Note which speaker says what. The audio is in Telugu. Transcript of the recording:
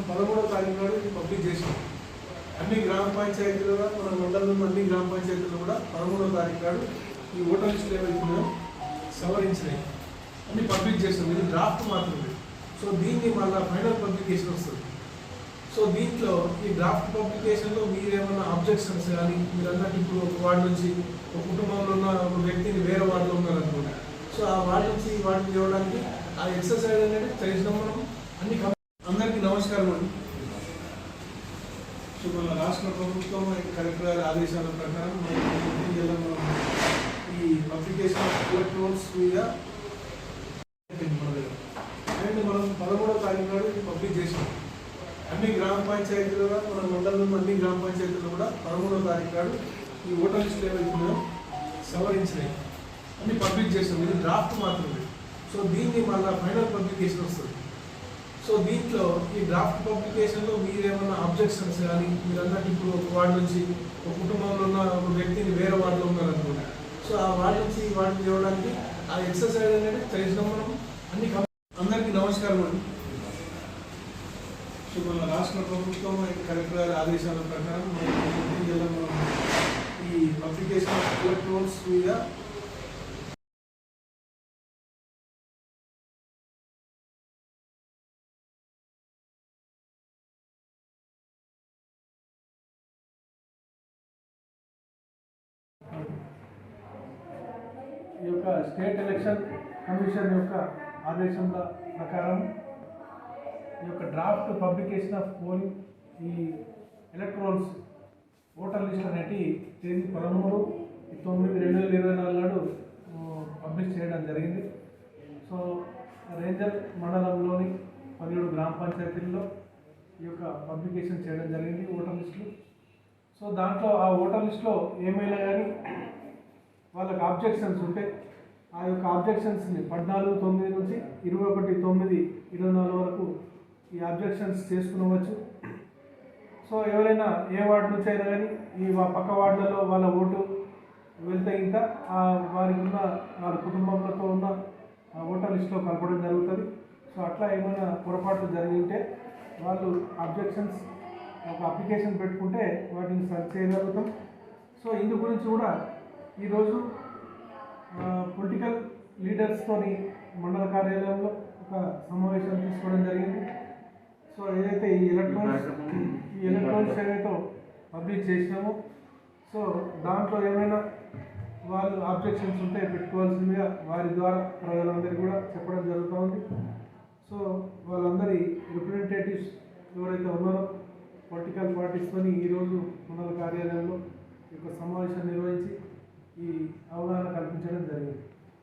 Speaker 1: మనం 13వ తారీఖు నాడు ఇది పబ్లిక్ చేసినాం. అన్ని గ్రామ పంచాయతీలుగా మన మండలంలో అన్ని గ్రామ పంచాయతీలు కూడా 13వ తారీఖు నాడు ఈ ఓటర్ లిస్టులు ఏవైతున్నాయో సవరించినాయి అన్ని పబ్లిక్ చేస్తాం. ఇది డ్రాఫ్ట్ మాత్రమే. సో దీన్ని మళ్ళీ ఫైనల్ పబ్లికేషన్ వస్తుంది. సో దీంట్లో ఈ డ్రాఫ్ట్ పబ్లికేషన్లో మీరేమన్నా అబ్జెక్షన్స్ కానీ మీరు అన్నట్టు ఇప్పుడు ఒక వార్డు నుంచి ఒక కుటుంబంలో ఉన్న ఒక వ్యక్తిని వేరే వార్డులో ఉన్నారనుకోండి. సో ఆ వార్డు నుంచి వాటిని ఇవ్వడానికి ఆ ఎక్సర్సైజ్ అనేది చేసినాం మనం అన్ని. అందరికీ నమస్కారం అండి. సో మన రాష్ట్ర ప్రభుత్వం కలెక్టర్ గారి ఆదేశాల ప్రకారం మనం ఈ పబ్లికేషన్ ఆఫ్ ఎలక్ట్రోన్స్ మీద అండ్ మనం 13వ తారీఖు నాడు ఇది పబ్లిక్ చేసినాం. అన్ని గ్రామ పంచాయతీలుగా మన మండలంలో అన్ని గ్రామ పంచాయతీలు కూడా 13వ తారీఖు నాడు ఈ ఓటర్ లిస్టులు ఏవైతున్నాయో సవరించినాయి అన్ని పబ్లిక్ చేస్తాం. ఇది డ్రాఫ్ట్ మాత్రమే. సో దీన్ని మళ్ళీ ఫైనల్ పబ్లికేషన్ వస్తుంది. సో దీంట్లో ఈ డ్రాఫ్ట్ పబ్లికేషన్లో మీరేమన్నా అబ్జెక్షన్స్ కానీ మీరు అన్నట్టు ఇప్పుడు ఒక వార్డు నుంచి ఒక కుటుంబంలో ఉన్న ఒక వ్యక్తిని వేరే వార్డులో ఉన్నారనుకోండి. సో ఆ వార్డు నుంచి వాటిని ఇవ్వడానికి ఆ ఎక్సర్సైజ్ అనేది చేసినాం మనం అన్ని. అందరికీ నమస్కారం అండి. సో మన రాష్ట్ర ప్రభుత్వం కలెక్టర్ గారి ఆదేశాల ప్రకారం మనం ఈ పబ్లికేషన్ ఆఫ్ ఎలక్ట్రోన్స్ మీద ఈ యొక్క స్టేట్ ఎలక్షన్ కమిషన్ యొక్క ఆదేశాల ప్రకారం ఈ యొక్క డ్రాఫ్ట్ పబ్లికేషన్ ఆఫ్ పోలింగ్ ఈ ఎలక్ట్రోల్స్ ఓటర్ లిస్ట్ అనేటి తేదీ 13/9/2024 నాడు పబ్లిష్ చేయడం జరిగింది. సో రేంజర్ మండలంలోని 17 గ్రామ పంచాయతీల్లో ఈ యొక్క పబ్లికేషన్ చేయడం జరిగింది ఓటర్ లిస్టులు. సో దాంట్లో ఆ ఓటర్ లిస్టులో ఏమైనా కానీ వాళ్ళకి ఆబ్జెక్షన్స్ ఉంటే ఆ యొక్క ఆబ్జెక్షన్స్ని 14/9 నుంచి 21/9/24 వరకు ఈ ఆబ్జెక్షన్స్ చేసుకునవచ్చు. సో ఎవరైనా ఏ వార్డు నుంచి అయినా కానీ ఈ పక్క వార్డులలో వాళ్ళ ఓటు వెళ్తే ఇంత వారికి ఉన్న వాళ్ళ కుటుంబంతో ఉన్న ఓటర్ లిస్టులో కలపడం జరుగుతుంది. సో అట్లా ఏమైనా పొరపాట్లు జరిగి ఉంటే వాళ్ళు ఆబ్జెక్షన్స్ ఒక అప్లికేషన్ పెట్టుకుంటే వాటిని సర్చ్ చేయగలుగుతాం. సో ఇందు గురించి కూడా ఈరోజు పొలిటికల్ లీడర్స్తోని మండల కార్యాలయంలో ఒక సమావేశం తీసుకోవడం జరిగింది. సో ఏదైతే ఈ ఎలక్ట్రానిక్స్ ఏదైతే పబ్లిష్ చేసినామో సో దాంట్లో ఏమైనా వాళ్ళు ఆబ్జెక్షన్స్ ఉంటే పెట్టుకోవాల్సిందిగా వారి ద్వారా ప్రజలందరికీ కూడా చెప్పడం జరుగుతూ ఉంది. సో వాళ్ళందరి రిప్రజెంటేటివ్స్ ఎవరైతే ఉన్నారో పొలిటికల్ పార్టీస్తోని ఈరోజు మండల కార్యాలయంలో ఈ యొక్క